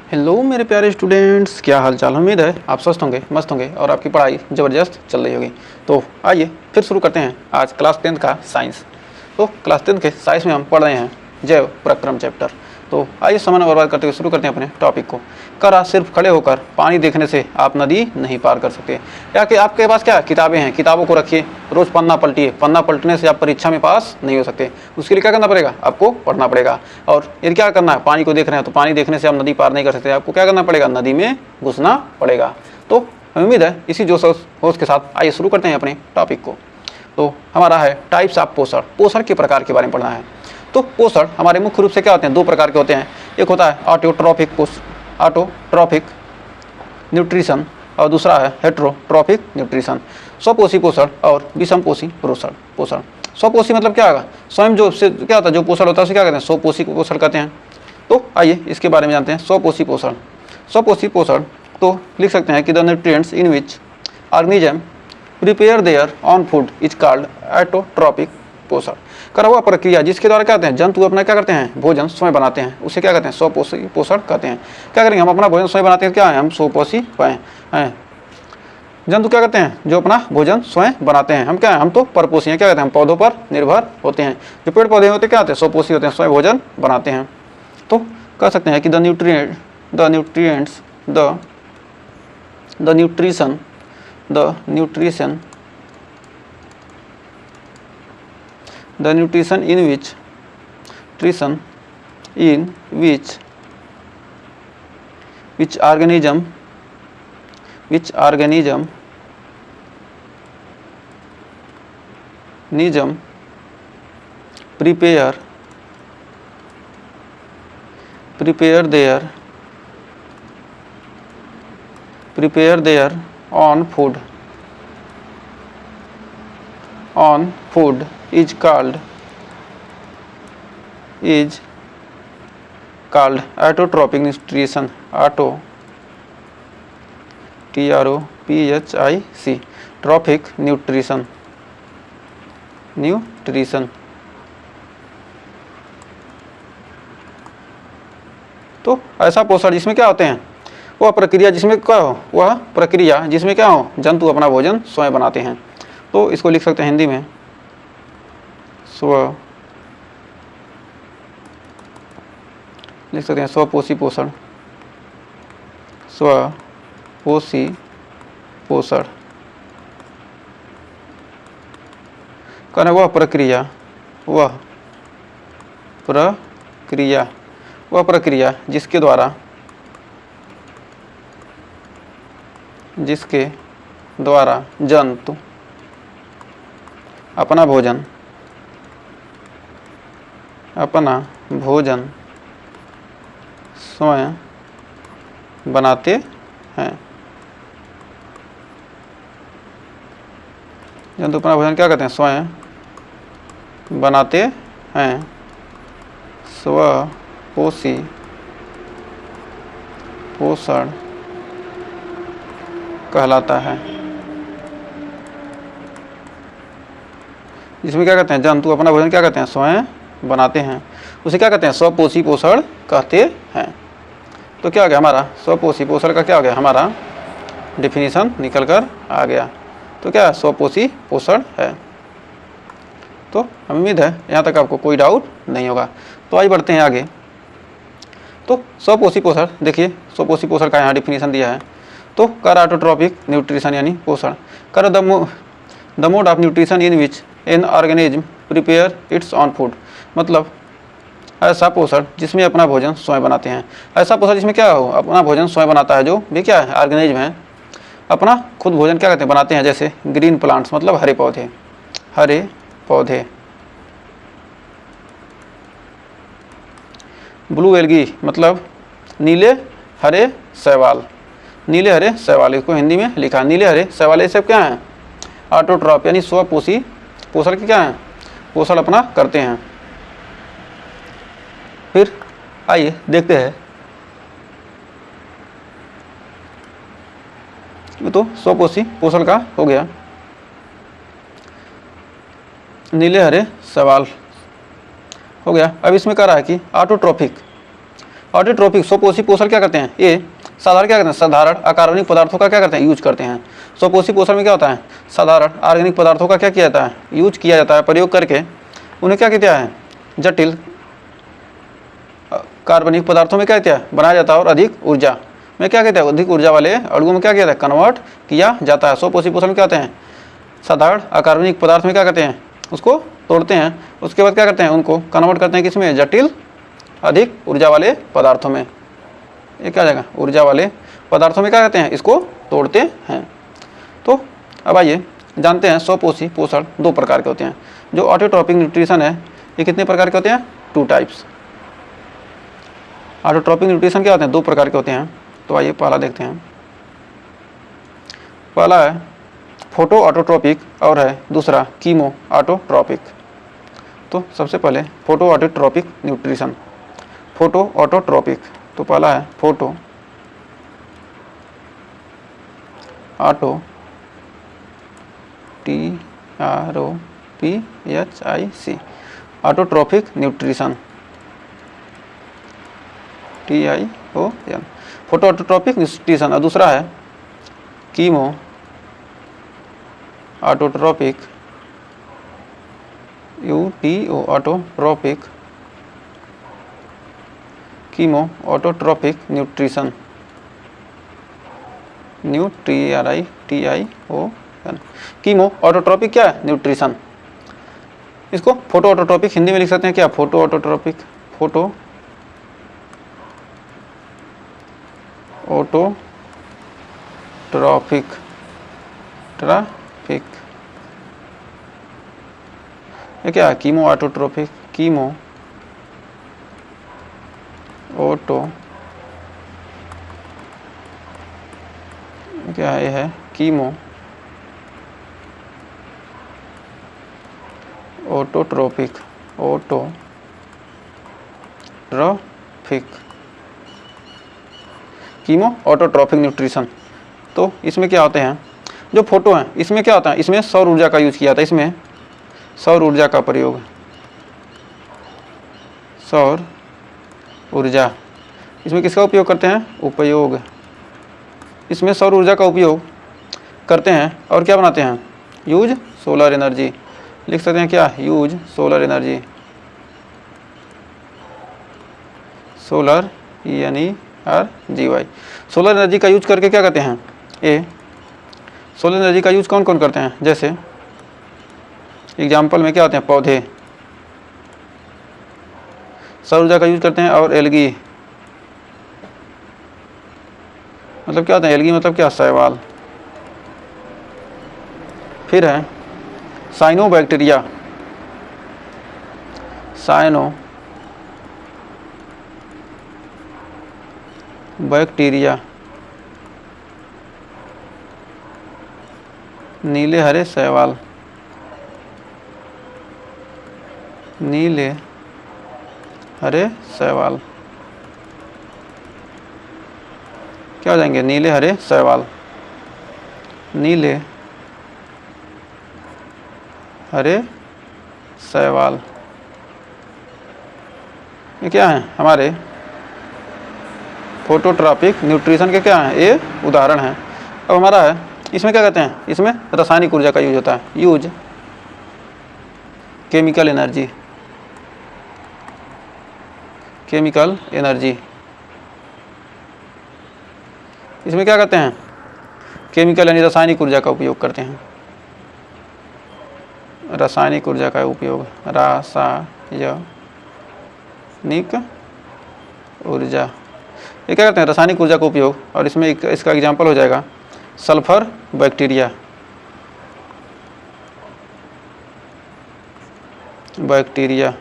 Hello मेरे प्यारे students, क्या हाल चाल। उम्मीद है आप स्वस्थ होंगे, मस्त होंगे और आपकी पढ़ाई ज़बरदस्त चल रही होगी। तो आइए फिर शुरू करते हैं आज क्लास 10 का साइंस। तो क्लास 10 के साइंस में हम पढ़ रहे हैं जैव प्रक्रम चैप्टर। तो आइए समय बर्बाद करते हुए शुरू करते हैं अपने टॉपिक को। करा सिर्फ खड़े होकर पानी देखने से आप नदी नहीं पार कर सकते। या कि आपके पास क्या किताबें हैं, किताबों को रखिए, रोज़ पन्ना पलटिए। पन्ना पलटने से आप परीक्षा में पास नहीं हो सकते। उसके लिए क्या करना पड़ेगा, आपको पढ़ना पड़ेगा। और यदि क्या करना है, पानी को देख रहे हैं तो पानी देखने से आप नदी पार नहीं कर सकते, आपको क्या करना पड़ेगा, नदी में घुसना पड़ेगा। तो उम्मीद है इसी जोश होश के साथ आइए शुरू करते हैं अपने टॉपिक को। तो हमारा है टाइप्स ऑफ पोषण। पोषण के प्रकार के बारे में पढ़ना है। तो पोषण हमारे मुख्य रूप से क्या होते हैं, दो प्रकार के होते हैं। एक होता है ऑटोट्रॉफिक न्यूट्रिशन और दूसरा है हेटेरोट्रॉफिक न्यूट्रिशन। स्वपोषी पोषण और विषमपोषी पोषण। स्वपोषी मतलब क्या होगा, स्वयं जो से क्या होता है, जो पोषण होता है उसे क्या कहते हैं, स्वपोषी पोषण कहते हैं। तो आइए इसके बारे में जानते हैं। स्वपोषी पोषण। स्वपोषी पोषण तो लिख सकते हैं कि the nutrients in which organism prepare their on food is called autotrophic पोषण। करा हुआ प्रक्रिया जिसके द्वारा क्या कहते हैं, जंतु अपना क्या करते हैं, भोजन स्वयं बनाते हैं, उसे क्या कहते हैं, स्वपोषी पोषण कहते हैं। क्या करेंगे, हम अपना भोजन स्वयं बनाते हैं, क्या है, हम स्वपोषी हैं। जंतु क्या करते हैं, जो अपना भोजन स्वयं बनाते हैं। हम क्या हैं, हम तो परपोषी हैं, क्या कहते हैं, हम पौधों पर निर्भर होते हैं। जो पेड़ पौधे होते हैं क्या होते हैं, स्वपोषी होते हैं, स्वयं भोजन बनाते हैं। तो कह सकते हैं कि the nutrition in which organism prepare their own food is called autotrophic nutrition. TROPHIC trophic nutrition. तो ऐसा पोषण जिसमें क्या होते हैं, वह प्रक्रिया जिसमें क्या हो, जंतु अपना भोजन स्वयं बनाते हैं। तो इसको लिख सकते हैं हिंदी में स्वपोषी पोषण। कहना वह प्रक्रिया जिसके द्वारा जंतु अपना भोजन स्वयं बनाते हैं। जंतु अपना भोजन क्या कहते हैं, स्वयं बनाते हैं। स्वपोषी पोषण कहलाता है। जिसमें क्या कहते हैं, जंतु अपना भोजन क्या कहते हैं, स्वयं बनाते हैं, उसे क्या कहते हैं, स्वपोषी पोषण कहते हैं। तो क्या हो गया हमारा, स्वपोषी पोषण का क्या हो गया, हमारा डिफिनीशन निकल कर आ गया। तो क्या स्वपोषी पोषण है। तो उम्मीद है यहाँ तक आपको कोई डाउट नहीं होगा। तो आइए बढ़ते हैं आगे। तो स्वपोषी पोषण देखिए, स्वपोषी पोषण का यहाँ डिफिनीशन दिया है। तो कर ऑटोट्रॉफिक न्यूट्रिशन यानी पोषण, कर the mode of nutrition in which an organism prepare it's on food. मतलब ऐसा पोषण जिसमें अपना भोजन स्वयं बनाते हैं। ऐसा पोषण जिसमें क्या हो, अपना भोजन स्वयं बनाता है, जो भी क्या है, ऑर्गेनिज्म है, अपना खुद भोजन क्या कहते हैं, बनाते हैं। जैसे ग्रीन प्लांट्स मतलब हरे पौधे। ब्लू एल्गी मतलब नीले हरे शैवाल। इसको हिंदी में लिखा, नीले हरे शैवाल। ये सब क्या है, ऑटोट्रॉफ यानी स्वपोषी पोषण के क्या है, पोषण अपना करते हैं। फिर आइए देखते हैं, ये तो स्वपोषी पोषण का हो गया, नीले हरे सवाल हो गया। अब इसमें कह रहा है कि ऑटोट्रॉफिक ऑटोट्रोपिक स्वपोषी पोषण क्या करते हैं, ये साधारण क्या करते हैं, साधारण अकार्बनिक पदार्थों का क्या करते हैं, यूज करते हैं। स्वपोषी पोषण में क्या होता है, साधारण ऑर्गेनिक पदार्थों का क्या किया जाता है, यूज किया जाता है, प्रयोग करके उन्हें क्या किया है, जटिल कार्बनिक पदार्थों में क्या किया बनाया जाता है और अधिक ऊर्जा में क्या कहते हैं, अधिक ऊर्जा वाले अणुओं में क्या किया जाता है, कन्वर्ट किया जाता है। स्वपोषी पोषण क्या होते हैं, साधारण अकार्बनिक पदार्थ में क्या करते हैं, उसको तोड़ते हैं, उसके बाद क्या करते हैं, उनको कन्वर्ट करते हैं किसमें, जटिल अधिक ऊर्जा वाले पदार्थों में। ये क्या जाएगा, ऊर्जा वाले पदार्थों में क्या कहते हैं, इसको तोड़ते हैं। तो अब आइए जानते हैं स्वपोषी पोषण दो प्रकार के होते हैं। जो ऑटोट्रोपिक न्यूट्रिशन है ये कितने प्रकार के होते हैं, 2 टाइप्स। ऑटोट्रोपिक न्यूट्रिशन क्या होते हैं, 2 प्रकार के होते हैं। तो आइए पहला देखते हैं। पहला है फोटो ऑटोट्रोपिक और है दूसरा कीमो ऑटोट्रोपिक। तो सबसे पहले photo autotrophic nutrition, photo autotrophic. तो पहला है photo auto TROPHIC autotrophic nutrition TION photo autotrophic nutrition. और दूसरा है chemo autotrophic UTO autotrophic chemo autotrophic nutrition TION chemo autotrophic क्या है, न्यूट्रिशन। इसको फोटो ऑटोट्रोपिक हिंदी में लिख सकते हैं क्या, photo autotrophic, photo autotrophic traffic. ये क्या है, कीमो ऑटोट्रोपिक, कीमो ऑटो क्या है, ये है chemo autotrophic, autotrophic chemo autotrophic nutrition. तो इसमें क्या होते हैं, जो फोटो हैं इसमें क्या होता है, इसमें सौर ऊर्जा का यूज किया जाता है, इसमें सौर ऊर्जा का प्रयोग, सौर ऊर्जा इसमें किसका उपयोग करते हैं, उपयोग इसमें सौर ऊर्जा का उपयोग करते हैं और क्या बनाते हैं, यूज सोलर एनर्जी। लिख सकते हैं क्या, use solar energy, solar ENERGY। Solar energy का यूज करके क्या करते हैं, ये सोलर एनर्जी का यूज कौन कौन करते हैं, जैसे एग्जाम्पल में क्या होते हैं, पौधे सौर ऊर्जा का यूज करते हैं, और एल्गी मतलब क्या होता है, एल्गी मतलब क्या, शैवाल। फिर है साइनो बैक्टीरिया, साइनो बैक्टीरिया, नीले हरे शैवाल, नीले हरे शैवाल क्या हो जाएंगे, नीले हरे शैवाल, नीले हरे शैवाल। ये क्या है, हमारे फोटोट्रॉपिक न्यूट्रिशन के क्या हैं, ये उदाहरण हैं। अब हमारा है इसमें क्या कहते हैं, इसमें रासायनिक ऊर्जा का यूज होता है, use chemical energy, chemical energy. इसमें क्या करते हैं, केमिकल यानी रासायनिक ऊर्जा का उपयोग करते हैं, रासायनिक ऊर्जा का उपयोग, रासायनिक ऊर्जा, ये क्या करते हैं, रासायनिक ऊर्जा का उपयोग। और इसमें इसका एग्जाम्पल हो जाएगा सल्फर बैक्टीरिया, बैक्टीरिया।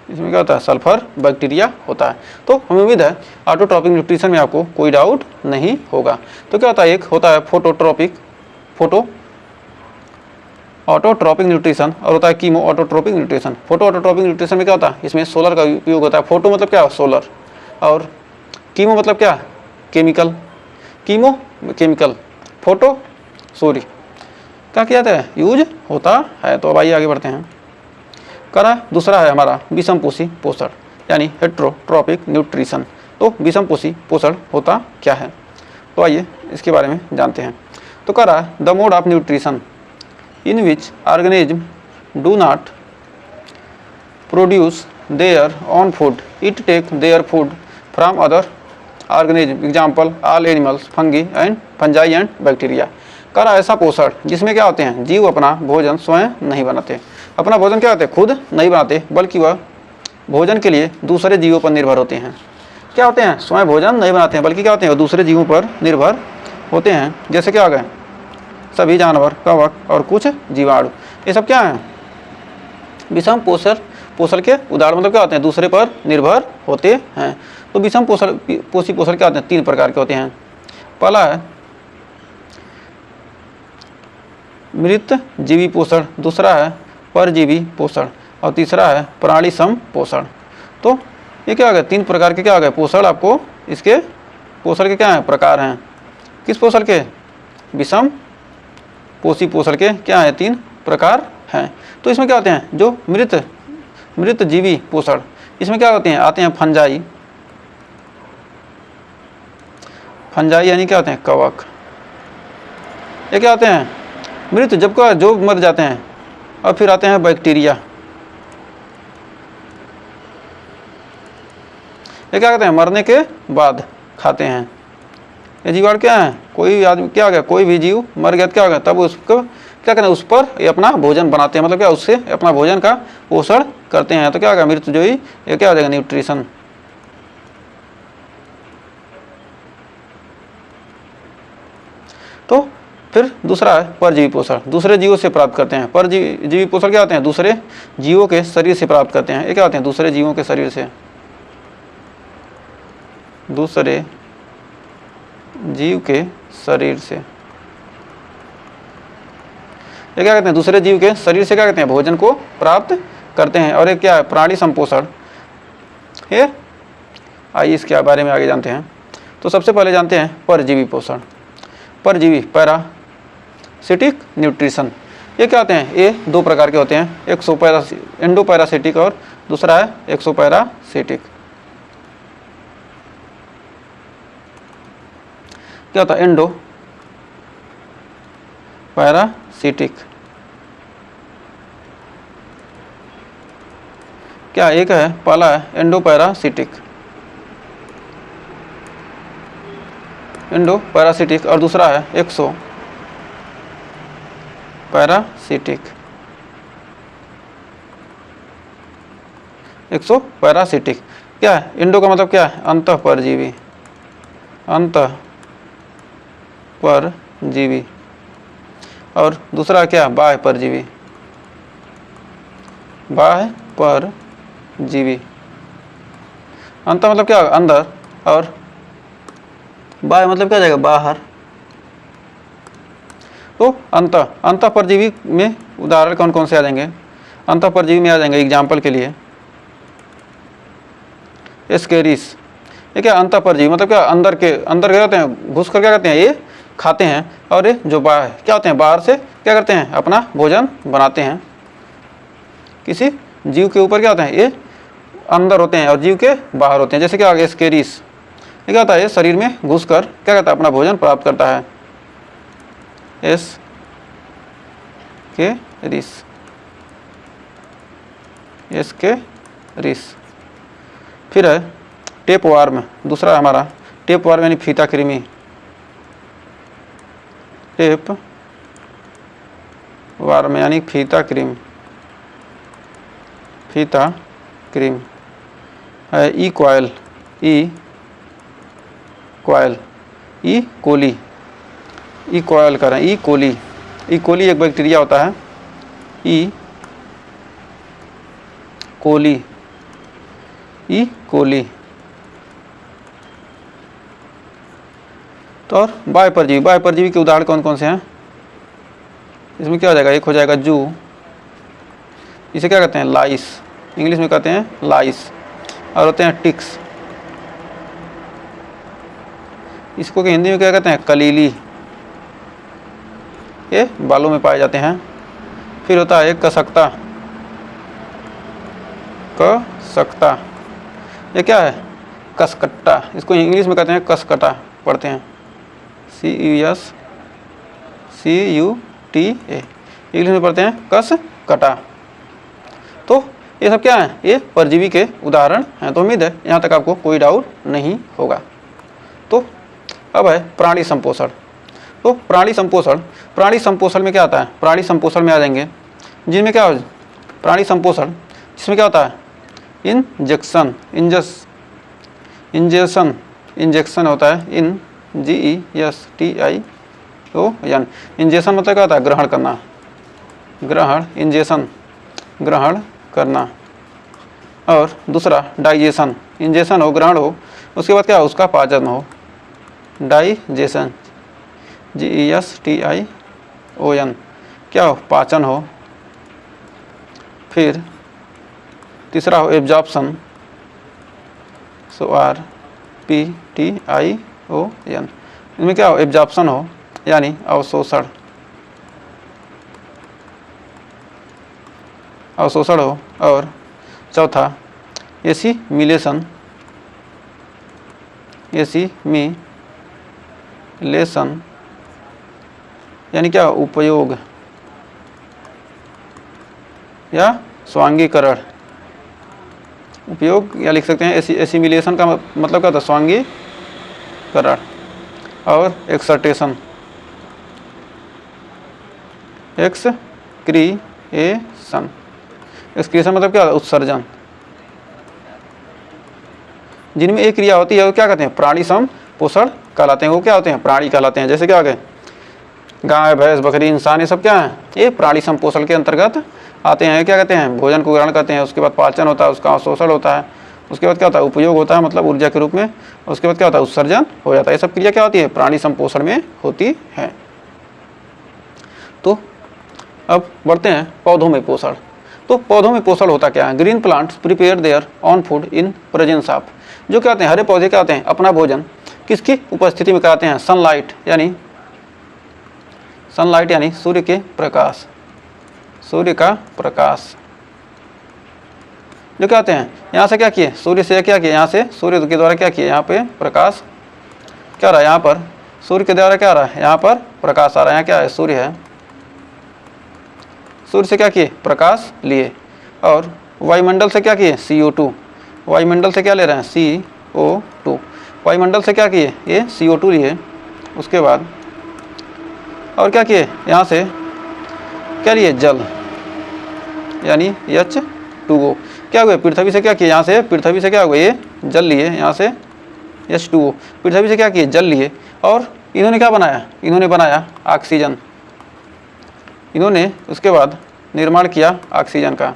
इसमें क्या होता है, सल्फर बैक्टीरिया होता है। तो हमें उम्मीद है ऑटोट्रॉपिक न्यूट्रिशन में आपको कोई डाउट नहीं होगा। तो क्या होता है, एक होता है फोटोट्रॉपिक, फोटो ऑटोट्रॉपिक न्यूट्रिशन, और होता है chemo autotrophic nutrition. Photo autotrophic nutrition में क्या होता है, इसमें सोलर का उपयोग होता है। फोटो मतलब क्या, सोलर, और कीमो मतलब क्या, केमिकल, कीमो केमिकल, फोटो सूर्य का क्या है, यूज होता है। तो अब आइए आगे बढ़ते हैं। करा दूसरा है हमारा विषमपोषी पोषण यानी हेट्रोट्रॉपिक न्यूट्रिशन। तो विषमपोषी पोषण होता क्या है, तो आइए इसके बारे में जानते हैं। तो कह रहा है the mode of nutrition in which organism do not produce their own food, it take their food from other organism, example all animals, fungi and bacteria. कह रहा ऐसा पोषण जिसमें क्या होते हैं, जीव अपना भोजन स्वयं नहीं बनाते, अपना भोजन क्या होते हैं खुद नहीं बनाते, बल्कि वह भोजन के लिए दूसरे जीवों पर निर्भर होते हैं। क्या होते हैं, स्वयं भोजन नहीं बनाते हैं, बल्कि क्या होते हैं, वो दूसरे जीवों पर निर्भर होते हैं। जैसे क्या आ गए, सभी जानवर, कवक और कुछ जीवाणु, ये सब क्या हैं, विषम पोषण के उदाहरण। मतलब क्या होते हैं, दूसरे पर निर्भर होते हैं। तो विषम पोषी पोषण क्या होते हैं, 3 प्रकार के होते हैं। पहला है मृत जीवी पोषण, दूसरा है परजीवी पोषण और तीसरा है प्राणी सम पोषण। तो ये क्या आ गया, 3 प्रकार के क्या आ गए पोषण। आपको इसके पोषण के क्या हैं, प्रकार हैं। किस पोषण के, विषम पोषी पोषण के क्या है, 3 प्रकार हैं। तो इसमें क्या होते हैं, जो मृत जीवी पोषण, इसमें क्या होते हैं, आते हैं फंजाई यानी क्या होते हैं, कवक। ये क्या होते हैं, मृत जो मर जाते हैं। और फिर आते हैं बैक्टीरिया, ये क्या कहते हैं, मरने के बाद खाते हैं। ये जीवाणु क्या है, कोई आदमी क्या हो गया, कोई भी जीव मर गया तो क्या हो गया, तब उसको क्या कहते हैं, उस पर ये अपना भोजन बनाते हैं। मतलब क्या, उससे अपना भोजन का पोषण करते हैं। तो क्या होगा, मृत जो ही ये क्या हो जाएगा, न्यूट्रिशन। तो फिर दूसरा है परजीवी पोषण, दूसरे जीवों से प्राप्त करते हैं। परजीवी पोषण क्या होते हैं, दूसरे जीवों के शरीर से प्राप्त करते हैं। ये क्या होते हैं, दूसरे जीवों के शरीर से, दूसरे जीव के शरीर से। ये क्या कहते हैं, दूसरे जीव के शरीर से क्या कहते हैं, भोजन को प्राप्त करते हैं। और एक क्या है, प्राणी संपोषण। ये आइए इसके बारे में आगे जानते हैं। तो सबसे पहले जानते हैं परजीवी पोषण। परजीवी पैरासिटिक न्यूट्रिशन, ये क्या होते हैं, ये 2 प्रकार के होते हैं। एक एंडोपैरासिटिक और दूसरा है एक्सोपैरासिटिक। क्या होता है, एंडो पैरासिटिक क्या, एक है पहला है एंडोपैरासिटिक और दूसरा है एक्सोपैरासिटिक। क्या है, एंडो का मतलब क्या है, अंतःपरजीवी, परजीवी। और दूसरा क्या, बाह्य परजीवी, अंत मतलब क्या, अंदर, और बाह्य मतलब क्या जाएगा, बाहर। तो अंत परजीवी में उदाहरण कौन कौन से आ जाएंगे, अंत परजीवी में आ जाएंगे एग्जाम्पल के लिए एस्केरिस। ये क्या, अंत परजीवी मतलब क्या, अंदर क्या कहते हैं, घुस कर क्या करते हैं, ये खाते हैं। और ये जो बाहर क्या होते हैं, बाहर से क्या करते हैं, अपना भोजन बनाते हैं। किसी जीव के ऊपर क्या होते हैं, ये अंदर होते हैं और जीव के बाहर होते हैं। जैसे क्या, एस्केरिस ये क्या होता है, ये शरीर में घुसकर क्या करता है, अपना भोजन प्राप्त करता है। एस्केरिस। फिर है टेपवार्म, दूसरा हमारा टेपवार्म यानी फीता कृमि। टेपवार्म यानी फीता कृमि है। ई कोली कर रहे हैं। ई कोली एक बैक्टीरिया होता है, ई कोली। तो और बाह्य परजीवी के उदाहरण कौन कौन से हैं, इसमें क्या हो जाएगा, एक हो जाएगा जू, इसे क्या कहते हैं, लाइस, इंग्लिश में कहते हैं लाइस। और होते हैं टिक्स, इसको कि हिंदी में क्या कहते हैं, कलीली, ये बालों में पाए जाते हैं। फिर होता है कसकता, क सकता, ये क्या है? कसकट्टा। इसको इंग्लिश में कहते हैं कसकटा, पढ़ते हैं CUSCUTA, इंग्लिश में पढ़ते हैं कसकटा। तो ये सब क्या है? ये परजीवी के उदाहरण हैं। तो उम्मीद है यहाँ तक आपको कोई डाउट नहीं होगा। तो अब है प्राणी संपोषण। तो प्राणी संपोषण में क्या आता है? प्राणी संपोषण में आ जाएंगे जिनमें क्या हो, प्राणी संपोषण जिसमें क्या होता है? इंजेक्शन होता है, GESTION। इंजेक्शन मतलब क्या होता है? ग्रहण करना, ग्रहण करना। और दूसरा डाइजेशन, इंजेक्शन हो, ग्रहण हो, उसके बाद क्या हो? उसका पाचन हो, डाइजेशन, GESTION, क्या हो? पाचन हो। फिर तीसरा हो एब्जॉर्प्शन, RPTION, इनमें क्या हो? एब्जॉर्प्शन हो, यानी अवशोषण हो। और चौथा एसिमिलेशन, यानी क्या? उपयोग या स्वांगीकरण। उपयोग या लिख सकते हैं एसिमिलेशन का मतलब क्या होता है? स्वांगीकरण। और एक्सक्रीशन मतलब क्या होता है? उत्सर्जन। जिनमें एक क्रिया होती है वो क्या कहते हैं? प्राणी संपोषण कहलाते हैं। वो क्या होते हैं? प्राणी कहलाते हैं। जैसे क्या आ गए? गाय, भैंस, बकरी, इंसान, ये सब क्या है? ये प्राणी संपोषण के अंतर्गत आते हैं। क्या कहते हैं? भोजन को ग्रहण करते हैं, उसके बाद पाचन होता है, उसका अवशोषण होता है, उसके बाद क्या होता है? उपयोग होता है, मतलब ऊर्जा के रूप में, उसके बाद क्या होता है? उत्सर्जन हो जाता है। ये सब क्रिया क्या होती है? प्राणी संपोषण में होती है। तो अब बढ़ते हैं पौधों में पोषण। तो पौधों में पोषण होता क्या है? Green plants prepare their on food in presence of, जो क्या होते हैं? हरे पौधे क्या होते हैं? अपना भोजन किसकी उपस्थिति में कराते हैं? सनलाइट यानी सूर्य का प्रकाश। जो क्या होते हैं? यहाँ से क्या किए? सूर्य से क्या किए? यहाँ से सूर्य के द्वारा क्या किए? यहाँ पे प्रकाश क्या रहा है? यहाँ पर सूर्य के द्वारा क्या रहा है? यहाँ पर प्रकाश आ रहा है। यहाँ क्या है? सूर्य है। सूर्य से क्या किए? प्रकाश लिए। और वायुमंडल से क्या किए? CO2, वायुमंडल से क्या ले रहे हैं? CO2, वायुमंडल से क्या किए? ये CO2 लिए। उसके बाद और क्या किए? यहाँ से क्या लिए? जल, यानी H2O। क्या हुए? पृथ्वी से क्या किए? यहाँ से पृथ्वी से क्या हुआ? ये जल लिए, यहाँ से H2O। पृथ्वी से क्या किए? जल लिए। और इन्होंने क्या बनाया? इन्होंने बनाया ऑक्सीजन। इन्होंने उसके बाद निर्माण किया ऑक्सीजन का।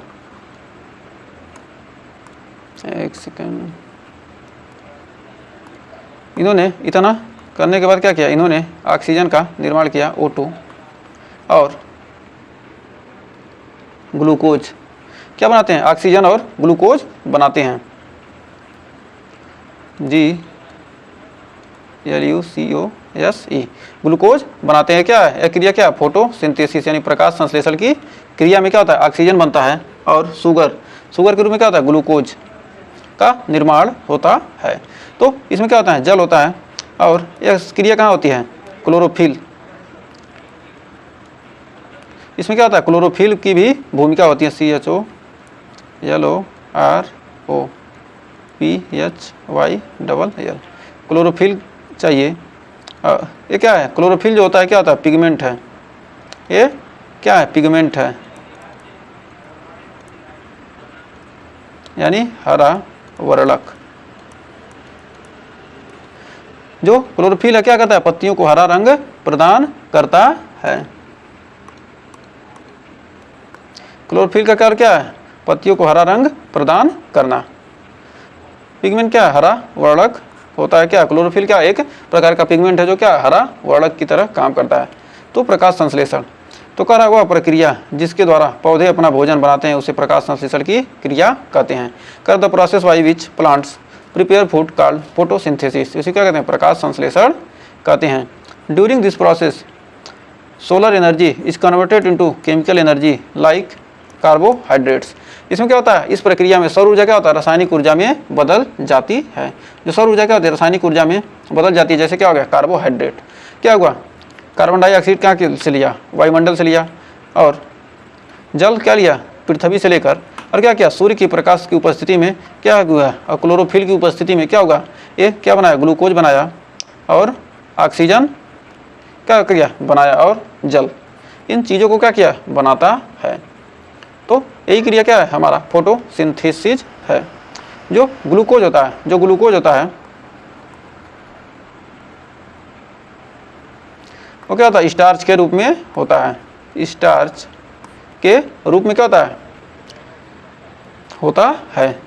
एक सेकंड। इन्होंने इतना करने के बाद क्या किया? इन्होंने ऑक्सीजन का निर्माण किया, O2, और ग्लूकोज। क्या बनाते हैं? ऑक्सीजन और ग्लूकोज बनाते हैं, GLUCOSE, ग्लूकोज बनाते हैं। क्या है? यह क्रिया क्या है? फोटोसिंथेसिस, यानी प्रकाश संश्लेषण की क्रिया में क्या होता है? ऑक्सीजन बनता है, और शुगर के रूप में क्या होता है? ग्लूकोज का निर्माण होता है। तो इसमें क्या होता है? जल होता है। और यह क्रिया कहाँ होती है? क्लोरोफिल। इसमें क्या होता है? क्लोरोफिल की भी भूमिका होती है, CHOLOROPHYL, क्लोरोफिल चाहिए। ये क्या है? क्लोरोफिल जो होता है क्या होता है? पिगमेंट है। ये क्या है? पिगमेंट है, यानी हरा वर्णक। जो क्लोरोफिल है क्या करता है? पत्तियों को हरा रंग प्रदान करता है। क्लोरोफिल का कार्य क्या है? पत्तियों को हरा रंग प्रदान करना। पिगमेंट क्या है? हरा वर्णक होता है। क्या? क्लोरोफिल क्या? एक प्रकार का पिगमेंट है जो क्या? हरा वर्णक की तरह काम करता है। तो प्रकाश संश्लेषण तो करा हुआ प्रक्रिया जिसके द्वारा पौधे अपना भोजन बनाते हैं, उसे प्रकाश संश्लेषण की क्रिया कहते हैं। कर the process by which plants prepare food called photosynthesis, इसे क्या कहते हैं? प्रकाश संश्लेषण कहते हैं। During this process solar energy is converted into chemical energy like carbohydrates. इसमें क्या होता है, इस प्रक्रिया में सौर ऊर्जा क्या होता है, रासायनिक ऊर्जा में बदल जाती है। जो सौर ऊर्जा क्या होती है, रासायनिक ऊर्जा में बदल जाती है। जैसे क्या हो गया, कार्बोहाइड्रेट क्या हुआ, कार्बन डाइऑक्साइड कहाँ से लिया, वायुमंडल से लिया, और जल क्या लिया, पृथ्वी से लेकर, और क्या किया, सूर्य की प्रकाश की उपस्थिति में क्या हुआ, और क्लोरोफिल की उपस्थिति में क्या होगा, ये क्या बनाया, ग्लूकोज बनाया, और ऑक्सीजन क्या किया, बनाया, और जल, इन चीज़ों को क्या किया, बनाता है। तो यही क्रिया क्या है, हमारा फोटोसिंथेसिस है। जो ग्लूकोज होता है, जो ग्लूकोज होता है वो क्या होता है, स्टार्च के रूप में होता है। स्टार्च के रूप में क्या होता है,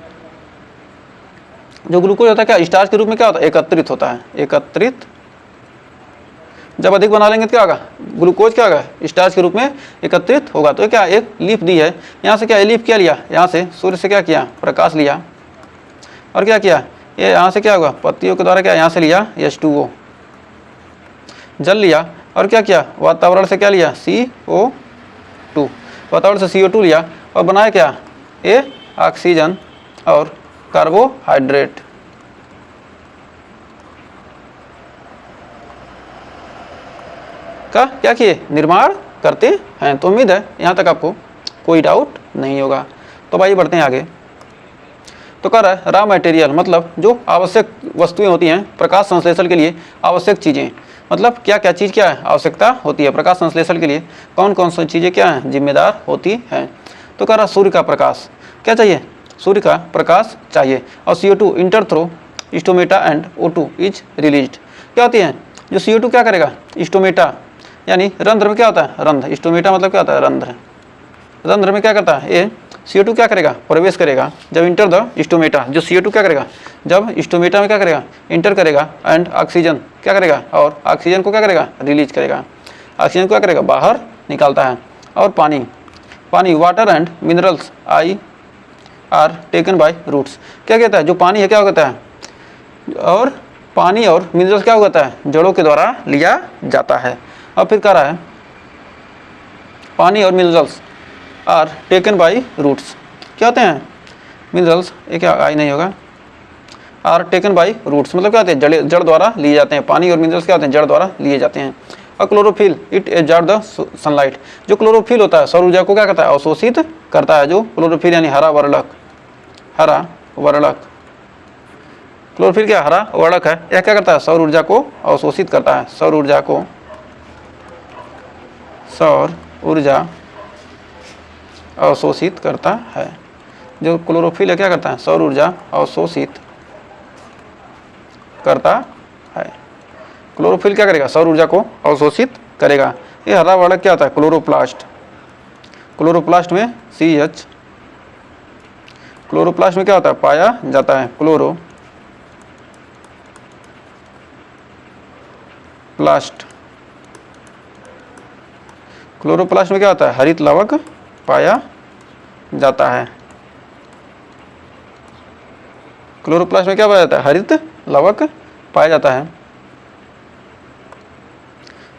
जो ग्लूकोज होता है क्या, स्टार्च के रूप में क्या होता है, एकत्रित होता है। एकत्रित जब अधिक बना लेंगे तो क्या होगा, ग्लूकोज क्या होगा, स्टार्च के रूप में एकत्रित होगा। तो क्या, एक लीफ दी है, यहाँ से क्या, लीफ क्या लिया, यहाँ से सूर्य से क्या किया, प्रकाश लिया, और क्या किया, ये यहाँ से क्या हुआ, पत्तियों के द्वारा क्या, यहाँ से लिया H2O, जल लिया, और क्या किया, वातावरण से क्या लिया, CO2, वातावरण से CO2 लिया, और बनाया क्या, ये ऑक्सीजन और कार्बोहाइड्रेट। का क्या किए, निर्माण करते हैं। तो उम्मीद है यहाँ तक आपको कोई डाउट नहीं होगा। तो भाई बढ़ते हैं आगे। तो कह रहा है रॉ मटेरियल, मतलब जो आवश्यक वस्तुएं होती हैं प्रकाश संश्लेषण के लिए, आवश्यक चीज़ें, मतलब क्या क्या चीज़ क्या है, आवश्यकता होती है प्रकाश संश्लेषण के लिए, कौन कौन सी चीज़ें क्या हैं, जिम्मेदार होती हैं। तो कह रहा सूर्य का प्रकाश क्या चाहिए, सूर्य का प्रकाश चाहिए, और CO2 inter through stomata and O2 is released. क्या होती है, जो CO2 क्या करेगा, स्टोमेटा यानी रंध्र में क्या होता है, रंध्र, स्टोमेटा मतलब क्या होता है, रंध्र, रंध्र में क्या करता है, ये CO2 क्या करेगा, प्रवेश करेगा। जब इंटर द स्टोमेटा, जो CO2 क्या करेगा, जब स्टोमेटा में क्या करेगा, इंटर करेगा, एंड ऑक्सीजन क्या करेगा, और ऑक्सीजन को क्या करेगा, रिलीज करेगा, ऑक्सीजन को क्या करेगा, बाहर निकालता है। और पानी water and minerals are taken by roots. क्या कहता है, जो पानी है क्या होता है, और पानी और मिनरल्स क्या होता है, जड़ों के द्वारा लिया जाता है। अब फिर कह रहा है पानी और minerals are taken by roots, क्या होते हैं, मिनरल्स, ये क्या आई नहीं होगा, आर टेकन बाय रूट्स मतलब क्या होते हैं, जड़ द्वारा लिए जाते हैं। पानी और मिनरल्स क्या होते हैं, जड़ द्वारा लिए जाते हैं। और chlorophyll it absorb the sunlight, जो क्लोरोफिल होता है सौर ऊर्जा को क्या करता है, अवशोषित करता है। जो क्लोरोफिल यानी हरा वर्णक, क्लोरोफिल क्या हरा वर्णक है, यह क्या करता है, सौर ऊर्जा को अवशोषित करता है, सौर ऊर्जा अवशोषित करता है। जो क्लोरोफिल है क्या करता है, सौर ऊर्जा अवशोषित करता है। क्लोरोफिल क्या करेगा, सौर ऊर्जा को अवशोषित करेगा। ये हरा वर्णक क्या होता है, क्लोरोप्लास्ट, क्लोरोप्लास्ट में CH, क्लोरोप्लास्ट में क्या होता है, पाया जाता है, क्लोरोप्लास्ट में क्या होता है, हरित लवक पाया जाता है। क्लोरोप्लास्ट में क्या पाया जाता है, हरित लवक पाया जाता है।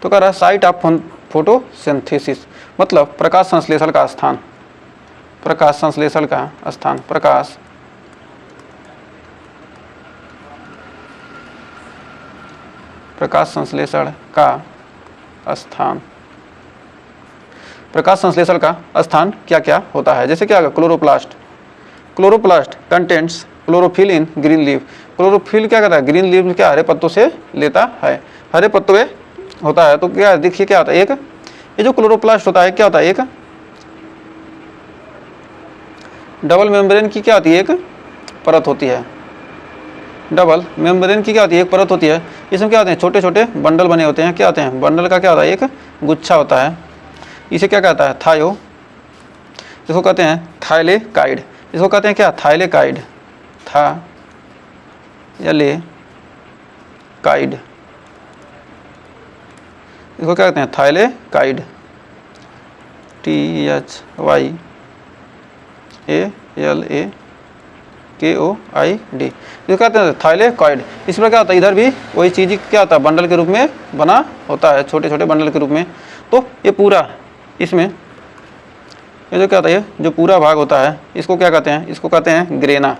तो कह रहा है साइट ऑफ फोटोसिंथेसिस, मतलब प्रकाश संश्लेषण का स्थान, प्रकाश संश्लेषण का स्थान, प्रकाश संश्लेषण का स्थान, प्रकाश संश्लेषण का स्थान क्या क्या होता है। जैसे क्या होगा, क्लोरोप्लास्ट कंटेंट्स क्लोरोफिल इन ग्रीन लीफ, क्लोरोफिल क्या करता है, ग्रीन लीफ क्या हरे पत्तों से लेता है, हरे पत्तों में होता है। तो क्या देखिए क्या होता है, एक ये जो क्लोरोप्लास्ट होता है क्या होता है, एक डबल मेम्ब्रेन की क्या होती है, एक परत होती है, डबल मेम्ब्रेन की क्या होती है, एक परत होती है। इसमें क्या होते हैं, छोटे छोटे बंडल बने होते हैं, क्या होते हैं, बंडल का क्या होता है, एक गुच्छा होता है। इसे क्या कहता है, थायो, इसको कहते हैं थाइलेकाइड, इसको कहते हैं क्या, थाइलेकाइड, थाइलेकाइड, इसको क्या कहते हैं, थाइलेकाइड, THYLAKOID, इसको कहते हैं थाइलेकाइड। इसमें क्या होता है, इधर भी वही चीज़ क्या होता है, बंडल के रूप में बना होता है, छोटे छोटे बंडल के रूप में। तो ये पूरा इसमें ये जो क्या होता है, जो पूरा भाग होता है इसको क्या कहते हैं, इसको कहते हैं ग्रेना,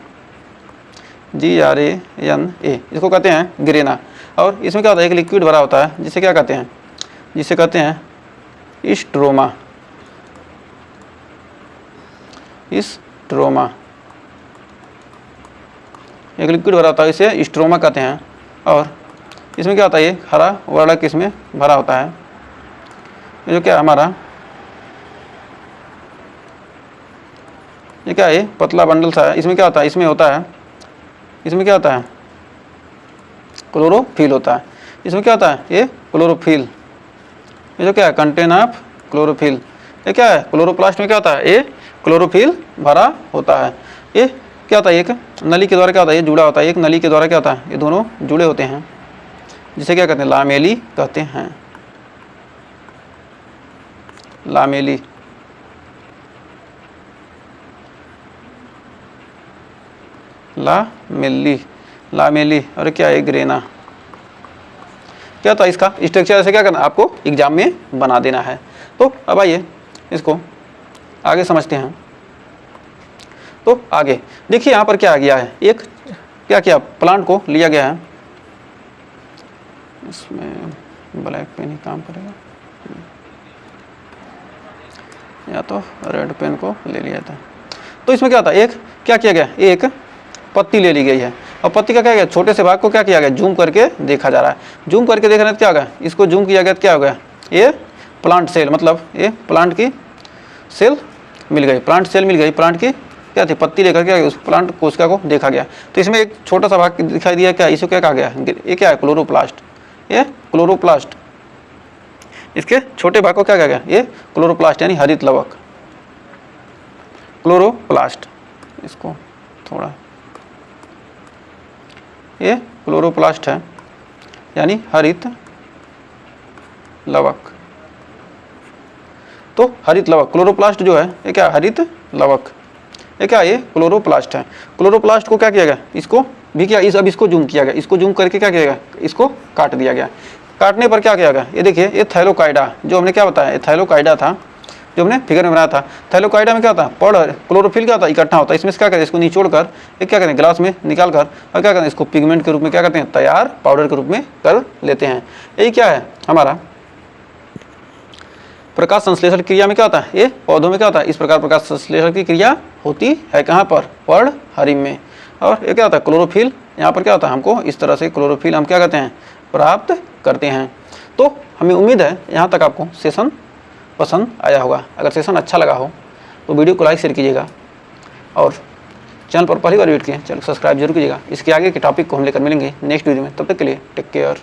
GRANA, इसको कहते हैं ग्रेना। और इसमें क्या होता है, एक लिक्विड भरा होता है जिसे क्या कहते हैं, जिसे कहते हैं स्ट्रोमा, स्ट्रोमा। एक लिक्विड भरा होता है इसे स्ट्रोमा कहते हैं। और इसमें क्या होता है, ये हरा वर्णक इसमें भरा होता है। ये जो क्या हमारा, ये क्या है, पतला बंडल सा है। इसमें क्या होता है, इसमें होता है, इसमें क्या होता है, क्लोरोफिल होता है। इसमें क्या होता है, ये क्लोरोफिल। ये जो क्या है, कंटेन ऑफ क्लोरोफिल। ये क्या है, क्लोरोप्लास्ट में क्या होता है, ये क्लोरोफिल भरा होता है। ये क्या होता है, एक नली के द्वारा क्या होता है, ये जुड़ा होता है, एक नली के द्वारा क्या होता है, ये दोनों जुड़े होते हैं, जिसे क्या कहते हैं, लामेली कहते हैं, लामेली। लामेली, लामेली। और क्या है, ग्रेना। क्या था इसका स्ट्रक्चर, ऐसे क्या करना आपको एग्जाम में बना देना है। तो अब आइए इसको आगे समझते हैं। तो आगे देखिए यहाँ पर क्या आ गया है, एक क्या किया, प्लांट को लिया गया है, इसमें ब्लैक पेन ही काम करेगा या तो रेड पेन को ले लिया था। तो इसमें क्या होता है, एक क्या किया गया, एक पत्ती ले ली गई है और पत्ती का क्या गया, छोटे से भाग को क्या किया गया, जूम करके देखा जा रहा है। जूम करके देखने तो क्या होगा, इसको जूम किया गया तो क्या हो गया, ये प्लांट सेल, मतलब ये प्लांट की सेल मिल गई, प्लांट सेल मिल गई। प्लांट की क्या थी, पत्ती लेकर के उस प्लांट कोशिका को देखा गया। तो इसमें एक छोटा सा भाग दिखाई दिया, क्या इसे क्या कहा गया, ये क्या है, क्लोरोप्लास्ट। ये क्लोरोप्लास्ट, इसके छोटे भाग को क्या कहा गया, ये क्लोरोप्लास्ट यानी हरित लवक, क्लोरोप्लास्ट। इसको थोड़ा, ये क्लोरोप्लास्ट है यानी हरित लवक। तो हरित लवक, क्लोरोप्लास्ट जो है ये क्या, हरित लवक, ये क्या है, ये क्लोरोप्लास्ट है। क्लोरोप्लास्ट को क्या किया गया, इसको भी क्या, अब इसको जूम किया गया, इसको जूम करके क्या किया गया, इसको काट दिया गया। काटने पर क्या किया गया, ये देखिए, ये थैलोकाइडा, जो हमने क्या बताया, ये थैलोकाइडा था जो हमने फिगर में बनाया था। थैलोकाइडा में क्या होता है, पाउडर क्लोरोफिल क्या होता है, इकट्ठा होता है। इसमें से क्या करें, इसको निचोड़ कर एक क्या करें, ग्लास में निकाल कर और क्या करें, इसको पिगमेंट के रूप में क्या करते हैं, तैयार पाउडर के रूप में कर लेते हैं। यही क्या है हमारा प्रकाश संश्लेषण क्रिया में क्या होता है, ये पौधों में क्या होता है, इस प्रकार प्रकाश संश्लेषण की क्रिया होती है। कहाँ पर, पर्णहरिम में। और ये क्या होता है, क्लोरोफिल। यहाँ पर क्या होता है, हमको इस तरह से क्लोरोफिल हम क्या कहते हैं, प्राप्त करते हैं। तो हमें उम्मीद है यहाँ तक आपको सेशन पसंद आया होगा। अगर सेशन अच्छा लगा हो तो वीडियो को लाइक शेयर कीजिएगा और चैनल पर पहली बार विजिट किए चैनल सब्सक्राइब जरूर कीजिएगा। इसके आगे के टॉपिक को हम लेकर मिलेंगे नेक्स्ट वीडियो में। तब तक के लिए टेक केयर।